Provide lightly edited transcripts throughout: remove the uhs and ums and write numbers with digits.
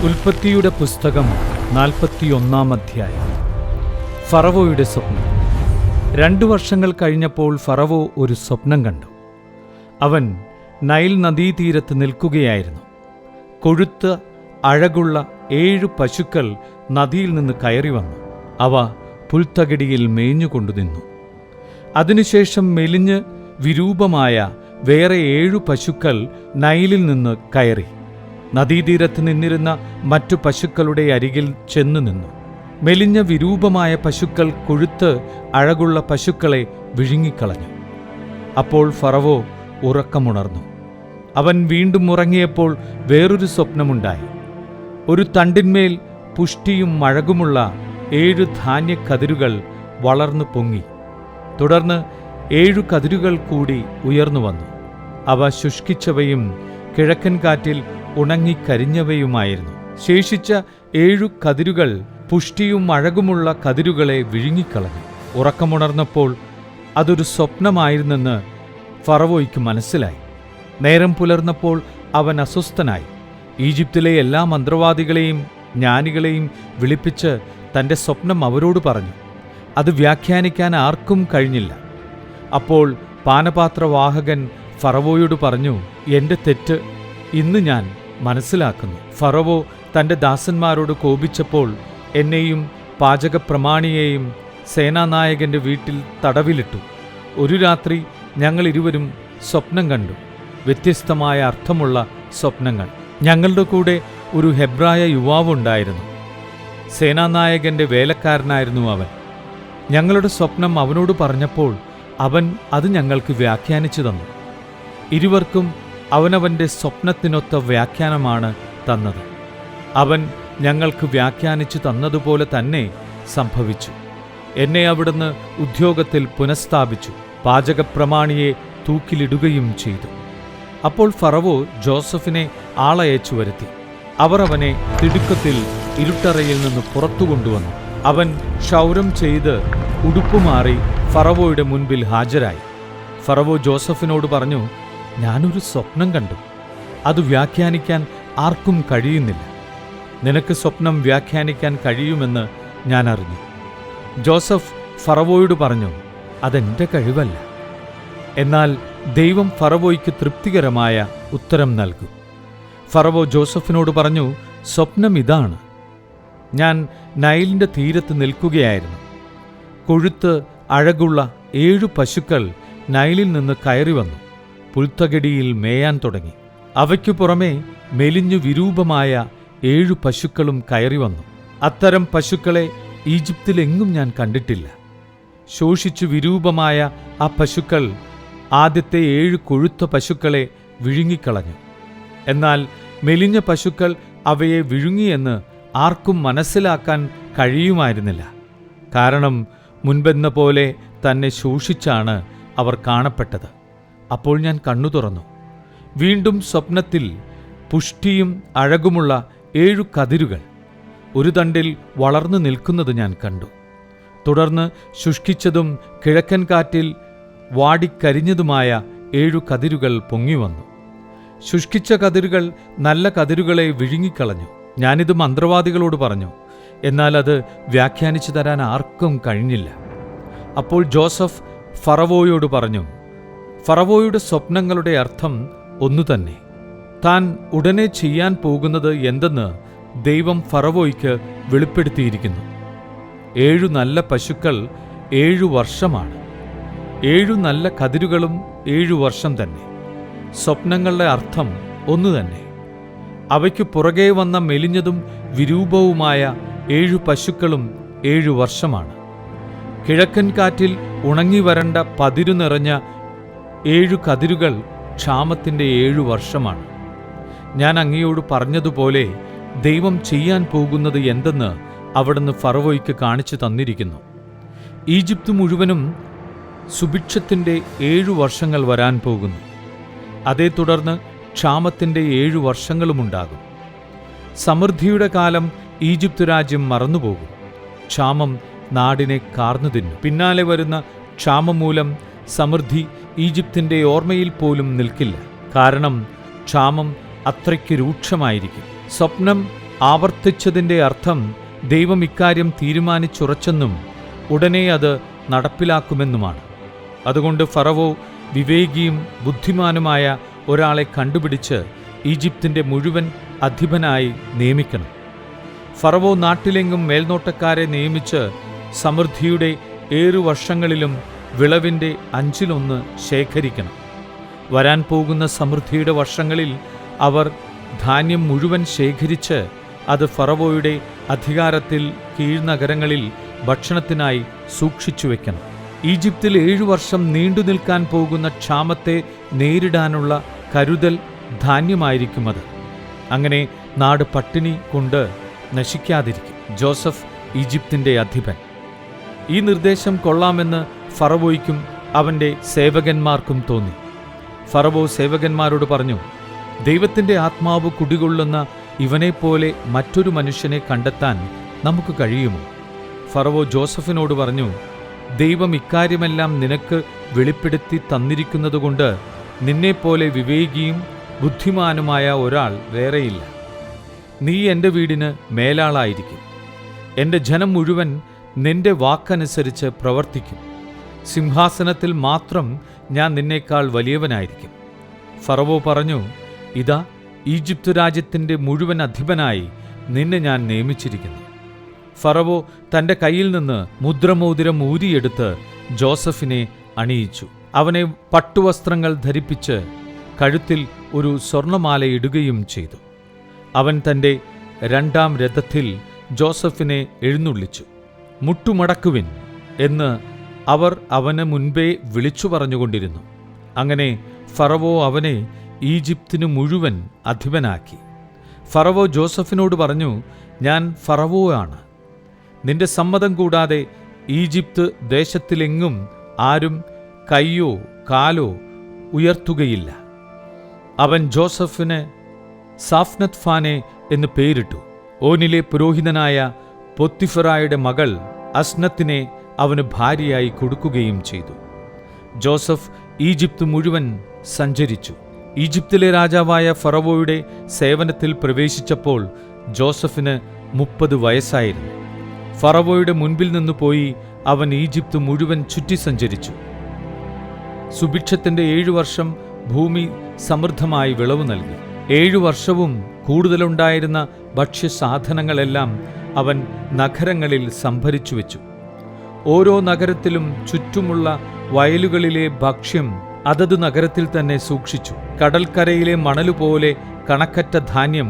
ഉൽപ്പത്തിയുടെ പുസ്തകം 41 അധ്യായം. ഫറവോയുടെ സ്വപ്നം. 2 വർഷങ്ങൾ കഴിഞ്ഞപ്പോൾ ഫറവോ ഒരു സ്വപ്നം കണ്ടു. അവൻ നൈൽ നദീതീരത്ത് നിൽക്കുകയായിരുന്നു. കൊഴുത്ത അഴകുള്ള 7 പശുക്കൾ നദിയിൽ നിന്ന് കയറി വന്നു. അവ പുൽത്തകിടിയിൽ മേഞ്ഞുകൊണ്ടു നിന്നു. അതിനുശേഷം മെലിഞ്ഞ് വിരൂപമായ വേറെ 7 പശുക്കൾ നൈലിൽ നിന്ന് കയറി നദീതീരത്ത് നിന്നിരുന്ന മറ്റു പശുക്കളുടെ അരികിൽ ചെന്നു നിന്നു. മെലിഞ്ഞ വിരൂപമായ പശുക്കൾ കൊഴുത്ത് അഴകുള്ള പശുക്കളെ വിഴുങ്ങിക്കളഞ്ഞു. അപ്പോൾ ഫറവോ ഉറക്കമുണർന്നു. അവൻ വീണ്ടും ഉറങ്ങിയപ്പോൾ വേറൊരു സ്വപ്നമുണ്ടായി. ഒരു തണ്ടിന്മേൽ പുഷ്ടിയും അഴകുമുള്ള 7 ധാന്യക്കതിരുകൾ വളർന്നു പൊങ്ങി. തുടർന്ന് 7 കതിരുകൾ കൂടി ഉയർന്നു വന്നു. അവ ശുഷ്കിച്ചവയും കിഴക്കൻ കാറ്റിൽ ഉണങ്ങിക്കരിഞ്ഞവയുമായിരുന്നു. ശേഷിച്ച 7 കതിരുകൾ പുഷ്ടിയും അഴകുമുള്ള കതിരുകളെ വിഴുങ്ങിക്കളഞ്ഞു. ഉറക്കമുണർന്നപ്പോൾ അതൊരു സ്വപ്നമായിരുന്നെന്ന് ഫറവോയ്ക്ക് മനസ്സിലായി. നേരം പുലർന്നപ്പോൾ അവൻ അസ്വസ്ഥനായി. ഈജിപ്തിലെ എല്ലാ മന്ത്രവാദികളെയും ജ്ഞാനികളെയും വിളിപ്പിച്ച് തൻ്റെ സ്വപ്നം അവരോട് പറഞ്ഞു. അത് വ്യാഖ്യാനിക്കാൻ ആർക്കും കഴിഞ്ഞില്ല. അപ്പോൾ പാനപാത്രവാഹകൻ ഫറവോയോട് പറഞ്ഞു, എൻ്റെ തെറ്റ് ഇന്ന് ഞാൻ മനസ്സിലാക്കുന്നു. ഫറവോ തൻ്റെ ദാസന്മാരോട് കോപിച്ചപ്പോൾ എന്നെയും പാചകപ്രമാണിയെയും സേനാനായകൻ്റെ വീട്ടിൽ തടവിലിട്ടു. ഒരു രാത്രി ഞങ്ങൾ ഇരുവരും സ്വപ്നം കണ്ടു, വ്യത്യസ്തമായ അർത്ഥമുള്ള സ്വപ്നങ്ങൾ. ഞങ്ങളുടെ കൂടെ ഒരു ഹെബ്രായ യുവാവുണ്ടായിരുന്നു. സേനാനായകൻ്റെ വേലക്കാരനായിരുന്നു അവൻ. ഞങ്ങളുടെ സ്വപ്നം അവനോട് പറഞ്ഞപ്പോൾ അവൻ അത് ഞങ്ങൾക്ക് വ്യാഖ്യാനിച്ചു തന്നു. ഇരുവർക്കും അവനവൻ്റെ സ്വപ്നത്തിനൊത്ത വ്യാഖ്യാനമാണ് തന്നത്. അവൻ ഞങ്ങൾക്ക് വ്യാഖ്യാനിച്ചു തന്നതുപോലെ തന്നെ സംഭവിച്ചു. എന്നെ അവിടുന്ന് ഉദ്യോഗത്തിൽ പുനഃസ്ഥാപിച്ചു. പാചകപ്രമാണിയെ തൂക്കിലിടുകയും ചെയ്തു. അപ്പോൾ ഫറവോ ജോസഫിനെ ആളയച്ചു വരുത്തി. അവർ അവനെ തിടുക്കത്തിൽ ഇരുട്ടറയിൽ നിന്ന് പുറത്തു കൊണ്ടുവന്നു. അവൻ ക്ഷൗരം ചെയ്ത് ഉടുപ്പുമാറി ഫറവോയുടെ മുൻപിൽ ഹാജരായി. ഫറവോ ജോസഫിനോട് പറഞ്ഞു, ഞാനൊരു സ്വപ്നം കണ്ടു. അത് വ്യാഖ്യാനിക്കാൻ ആർക്കും കഴിയുന്നില്ല. നിനക്ക് സ്വപ്നം വ്യാഖ്യാനിക്കാൻ കഴിയുമെന്ന് ഞാൻ അറിഞ്ഞു. ജോസഫ് ഫറവോയോട് പറഞ്ഞു, അതെൻ്റെ കഴിവല്ല. എന്നാൽ ദൈവം ഫറവോയ്ക്ക് തൃപ്തികരമായ ഉത്തരം നൽകും. ഫറവോ ജോസഫിനോട് പറഞ്ഞു, സ്വപ്നം ഇതാണ്. ഞാൻ നൈലിൻ്റെ തീരത്ത് നിൽക്കുകയായിരുന്നു. കൊഴുത്ത് അഴകുള്ള 7 പശുക്കൾ നൈലിൽ നിന്ന് കയറി വന്നു പുൽത്തകിടിയിൽ മേയാൻ തുടങ്ങി. അവയ്ക്കു പുറമെ മെലിഞ്ഞു വിരൂപമായ 7 പശുക്കളും കയറി വന്നു. അത്തരം പശുക്കളെ ഈജിപ്തിലെങ്ങും ഞാൻ കണ്ടിട്ടില്ല. ശോഷിച്ചു വിരൂപമായ ആ പശുക്കൾ ആദ്യത്തെ 7 കൊഴുത്ത പശുക്കളെ വിഴുങ്ങിക്കളഞ്ഞു. എന്നാൽ മെലിഞ്ഞ പശുക്കൾ അവയെ വിഴുങ്ങിയെന്ന് ആർക്കും മനസ്സിലാക്കാൻ കഴിയുമായിരുന്നില്ല. കാരണം മുൻപെന്ന പോലെ തന്നെ ശോഷിച്ചാണ് അവർ കാണപ്പെട്ടത്. അപ്പോൾ ഞാൻ കണ്ണു തുറന്നു. വീണ്ടും സ്വപ്നത്തിൽ പുഷ്ടിയും അഴകുമുള്ള 7 കതിരുകൾ ഒരു തണ്ടിൽ വളർന്നു നിൽക്കുന്നത് ഞാൻ കണ്ടു. തുടർന്ന് ശുഷ്കിച്ചതും കിഴക്കൻ കാറ്റിൽ വാടിക്കരിഞ്ഞതുമായ 7 കതിരുകൾ പൊങ്ങിവന്നു. ശുഷ്കിച്ച കതിരുകൾ നല്ല കതിരുകളെ വിഴുങ്ങിക്കളഞ്ഞു. ഞാനിത് മന്ത്രവാദികളോട് പറഞ്ഞു, എന്നാൽ അത് വ്യാഖ്യാനിച്ചു തരാൻ ആർക്കും കഴിഞ്ഞില്ല. അപ്പോൾ ജോസഫ് ഫറവോയോട് പറഞ്ഞു, ഫറവോയുടെ സ്വപ്നങ്ങളുടെ അർത്ഥം ഒന്നുതന്നെ. താൻ ഉടനെ ചെയ്യാൻ പോകുന്നത് എന്തെന്ന് ദൈവം ഫറവോയ്ക്ക് വെളിപ്പെടുത്തിയിരിക്കുന്നു. 7 നല്ല പശുക്കൾ 7 വർഷമാണ്. 7 നല്ല കതിരുകളും 7 വർഷം തന്നെ. സ്വപ്നങ്ങളുടെ അർത്ഥം ഒന്നുതന്നെ. അവയ്ക്ക് പുറകെ വന്ന മെലിഞ്ഞതും വിരൂപവുമായ 7 പശുക്കളും 7 വർഷമാണ്. കിഴക്കൻ കാറ്റിൽ ഉണങ്ങി വരണ്ട പതിരു നിറഞ്ഞ 7 കതിരുകൾ ക്ഷാമത്തിൻ്റെ 7 വർഷമാണ്. ഞാൻ അങ്ങയോട് പറഞ്ഞതുപോലെ ദൈവം ചെയ്യാൻ പോകുന്നത് എന്തെന്ന് അവിടുന്ന് ഫറവോയ്ക്ക് കാണിച്ചു തന്നിരിക്കുന്നു. ഈജിപ്ത് മുഴുവനും സുഭിക്ഷത്തിൻ്റെ 7 വർഷങ്ങൾ വരാൻ പോകുന്നു. അതേ തുടർന്ന് ക്ഷാമത്തിൻ്റെ 7 വർഷങ്ങളുമുണ്ടാകും. സമൃദ്ധിയുടെ കാലം ഈജിപ്ത് രാജ്യം മറന്നുപോകും. ക്ഷാമം നാടിനെ കാർന്നു തിന്നും. പിന്നാലെ വരുന്ന ക്ഷാമം മൂലം സമൃദ്ധി ഈജിപ്തിൻ്റെ ഓർമ്മയിൽ പോലും നിൽക്കില്ല. കാരണം ക്ഷാമം അത്രയ്ക്ക് രൂക്ഷമായിരിക്കും. സ്വപ്നം ആവർത്തിച്ചതിൻ്റെ അർത്ഥം ദൈവം ഇക്കാര്യം തീരുമാനിച്ചുറച്ചെന്നും ഉടനെ അത് നടപ്പിലാക്കുമെന്നുമാണ്. അതുകൊണ്ട് ഫറവോ വിവേകിയും ബുദ്ധിമാനുമായ ഒരാളെ കണ്ടുപിടിച്ച് ഈജിപ്തിൻ്റെ മുഴുവൻ അധിപനായി നിയമിക്കണം. ഫറവോ നാട്ടിലെങ്ങും മേൽനോട്ടക്കാരെ നിയമിച്ച് സമൃദ്ധിയുടെ 7 വർഷങ്ങളിലും വിളവിൻ്റെ 1/5 ശേഖരിക്കണം. വരാൻ പോകുന്ന സമൃദ്ധിയുടെ വർഷങ്ങളിൽ അവർ ധാന്യം മുഴുവൻ ശേഖരിച്ച് അത് ഫറവോയുടെ അധികാരത്തിൽ കീഴ്നഗരങ്ങളിൽ ഭക്ഷണത്തിനായി സൂക്ഷിച്ചു വയ്ക്കണം. ഈജിപ്തിൽ 7 വർഷം നീണ്ടു നിൽക്കാൻ പോകുന്ന ക്ഷാമത്തെ നേരിടാനുള്ള കരുതൽ ധാന്യമായിരിക്കും അത്. അങ്ങനെ നാട് പട്ടിണി കൊണ്ട് നശിക്കാതിരിക്കും. ജോസഫ് ഈജിപ്തിൻ്റെ അധിപൻ. ഈ നിർദ്ദേശം കൊള്ളാമെന്ന് ഫറവോയ്ക്കും അവൻ്റെ സേവകന്മാർക്കും തോന്നി. ഫറവോ സേവകന്മാരോട് പറഞ്ഞു, ദൈവത്തിൻ്റെ ആത്മാവ് കുടികൊള്ളുന്ന ഇവനെപ്പോലെ മറ്റൊരു മനുഷ്യനെ കണ്ടെത്താൻ നമുക്ക് കഴിയുമോ? ഫറവോ ജോസഫിനോട് പറഞ്ഞു, ദൈവം ഇക്കാര്യമെല്ലാം നിനക്ക് വെളിപ്പെടുത്തി തന്നിരിക്കുന്നതുകൊണ്ട് നിന്നെപ്പോലെ വിവേകിയും ബുദ്ധിമാനുമായ ഒരാൾ വേറെയില്ല. നീ എൻ്റെ വീടിന് മേലാളായിരിക്കും. എൻ്റെ ജനം മുഴുവൻ നിന്റെ വാക്കനുസരിച്ച് പ്രവർത്തിക്കും. സിംഹാസനത്തിൽ മാത്രം ഞാൻ നിന്നേക്കാൾ വലിയവനായിരിക്കും. ഫറവോ പറഞ്ഞു, ഇതാ ഈജിപ്ത് രാജ്യത്തിൻ്റെ മുഴുവൻ അധിപനായി നിന്നെ ഞാൻ നിയമിച്ചിരിക്കുന്നു. ഫറവോ തൻ്റെ കയ്യിൽ നിന്ന് മുദ്രമോതിരം ഊരിയെടുത്ത് ജോസഫിനെ അണിയിച്ചു. അവനെ പട്ടുവസ്ത്രങ്ങൾ ധരിപ്പിച്ച് കഴുത്തിൽ ഒരു സ്വർണമാല ഇടുകയും ചെയ്തു. അവൻ തൻ്റെ 2-ാം രഥത്തിൽ ജോസഫിനെ എഴുന്നള്ളിച്ചു. മുട്ടുമടക്കുവിൻ എന്ന് അവർ അവന് മുൻപേ വിളിച്ചു പറഞ്ഞുകൊണ്ടിരുന്നു. അങ്ങനെ ഫറവോ അവനെ ഈജിപ്തിനു മുഴുവൻ അധിപനാക്കി. ഫറവോ ജോസഫിനോട് പറഞ്ഞു, ഞാൻ ഫറവോ ആണ്. നിന്റെ സമ്മതം കൂടാതെ ഈജിപ്ത് ദേശത്തിലെങ്ങും ആരും കൈയോ കാലോ ഉയർത്തുകയില്ല. അവൻ ജോസഫിന് സാഫ്നത്ഫാനെ എന്ന് പേരിട്ടു. ഓനിലെ പുരോഹിതനായ പൊത്തിഫറായുടെ മകൾ അസ്നത്തിനെ അവന് ഭാര്യയായി കൊടുക്കുകയും ചെയ്തു. ജോസഫ് ഈജിപ്ത് മുഴുവൻ സഞ്ചരിച്ചു. ഈജിപ്തിലെ രാജാവായ ഫറവോയുടെ സേവനത്തിൽ പ്രവേശിച്ചപ്പോൾ ജോസഫിന് 30 വയസ്സായിരുന്നു. ഫറവോയുടെ മുൻപിൽ നിന്നു പോയി അവൻ ഈജിപ്ത് മുഴുവൻ ചുറ്റി സഞ്ചരിച്ചു. സുഭിക്ഷത്തിൻ്റെ 7 വർഷം ഭൂമി സമൃദ്ധമായി വിളവ് നൽകി. 7 വർഷവും കൂടുതലുണ്ടായിരുന്ന ഭക്ഷ്യസാധനങ്ങളെല്ലാം അവൻ നഗരങ്ങളിൽ സംഭരിച്ചു വെച്ചു. ഓരോ നഗരത്തിലും ചുറ്റുമുള്ള വയലുകളിലെ ഭക്ഷ്യം അതത് നഗരത്തിൽ തന്നെ സൂക്ഷിച്ചു. കടൽക്കരയിലെ മണലുപോലെ കണക്കറ്റ ധാന്യം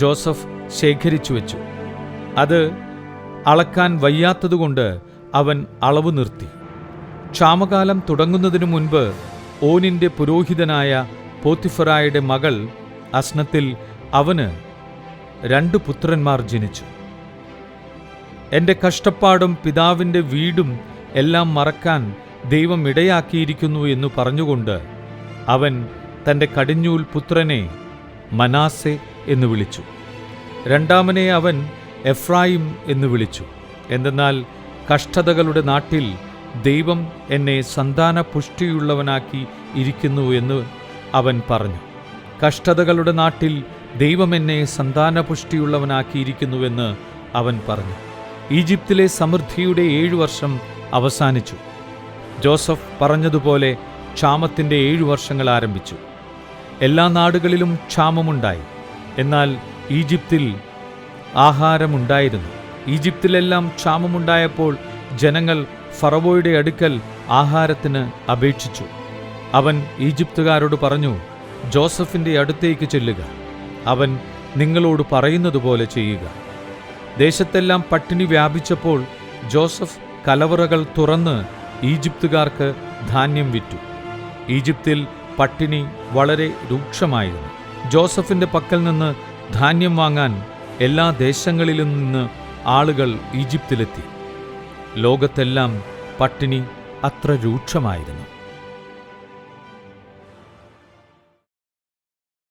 ജോസഫ് ശേഖരിച്ചു വെച്ചു. അത് അളക്കാൻ വയ്യാത്തതുകൊണ്ട് അവൻ അളവ് നിർത്തി. ക്ഷാമകാലം തുടങ്ങുന്നതിനു മുൻപ് ഓനിൻ്റെ പുരോഹിതനായ പോത്തിഫറായുടെ മകൾ അസ്നത്തിൽ അവന് 2 പുത്രന്മാർ ജനിച്ചു. എൻ്റെ കഷ്ടപ്പാടും പിതാവിൻ്റെ വീടും എല്ലാം മറക്കാൻ ദൈവം ഇടയാക്കിയിരിക്കുന്നു എന്നു പറഞ്ഞുകൊണ്ട് അവൻ തൻ്റെ കടിഞ്ഞൂൽ പുത്രനെ മനാസെ എന്ന് വിളിച്ചു. 2-ാമനെ അവൻ എഫ്രായിം എന്ന് വിളിച്ചു. എന്തെന്നാൽ കഷ്ടതകളുടെ നാട്ടിൽ ദൈവം എന്നെ സന്താനപുഷ്ടിയുള്ളവനാക്കി ഇരിക്കുന്നു എന്ന് അവൻ പറഞ്ഞു. കഷ്ടതകളുടെ നാട്ടിൽ ദൈവം എന്നെ സന്താനപുഷ്ടിയുള്ളവനാക്കിയിരിക്കുന്നുവെന്ന് അവൻ പറഞ്ഞു. ഈജിപ്തിലെ സമൃദ്ധിയുടെ 7 വർഷം അവസാനിച്ചു. ജോസഫ് പറഞ്ഞതുപോലെ ക്ഷാമത്തിൻ്റെ 7 വർഷങ്ങൾ ആരംഭിച്ചു. എല്ലാ നാടുകളിലും ക്ഷാമമുണ്ടായി. എന്നാൽ ഈജിപ്തിൽ ആഹാരമുണ്ടായിരുന്നു. ഈജിപ്തിലെല്ലാം ക്ഷാമമുണ്ടായപ്പോൾ ജനങ്ങൾ ഫറവോയുടെ അടുക്കൽ ആഹാരത്തിന് അപേക്ഷിച്ചു. അവൻ ഈജിപ്തുകാരോട് പറഞ്ഞു, ജോസഫിൻ്റെ അടുത്തേക്ക് ചെല്ലുക, അവൻ നിങ്ങളോട് പറയുന്നതുപോലെ ചെയ്യുക. ദേശത്തെല്ലാം പട്ടിണി വ്യാപിച്ചപ്പോൾ ജോസഫ് കലവറകൾ തുറന്ന് ഈജിപ്തുകാർക്ക് ധാന്യം വിറ്റു. ഈജിപ്തിൽ പട്ടിണി വളരെ രൂക്ഷമായിരുന്നു. ജോസഫിൻ്റെ പക്കൽ നിന്ന് ധാന്യം വാങ്ങാൻ എല്ലാ ദേശങ്ങളിലും നിന്ന് ആളുകൾ ഈജിപ്തിലെത്തി. ലോകത്തെല്ലാം പട്ടിണി അത്ര രൂക്ഷമായിരുന്നു.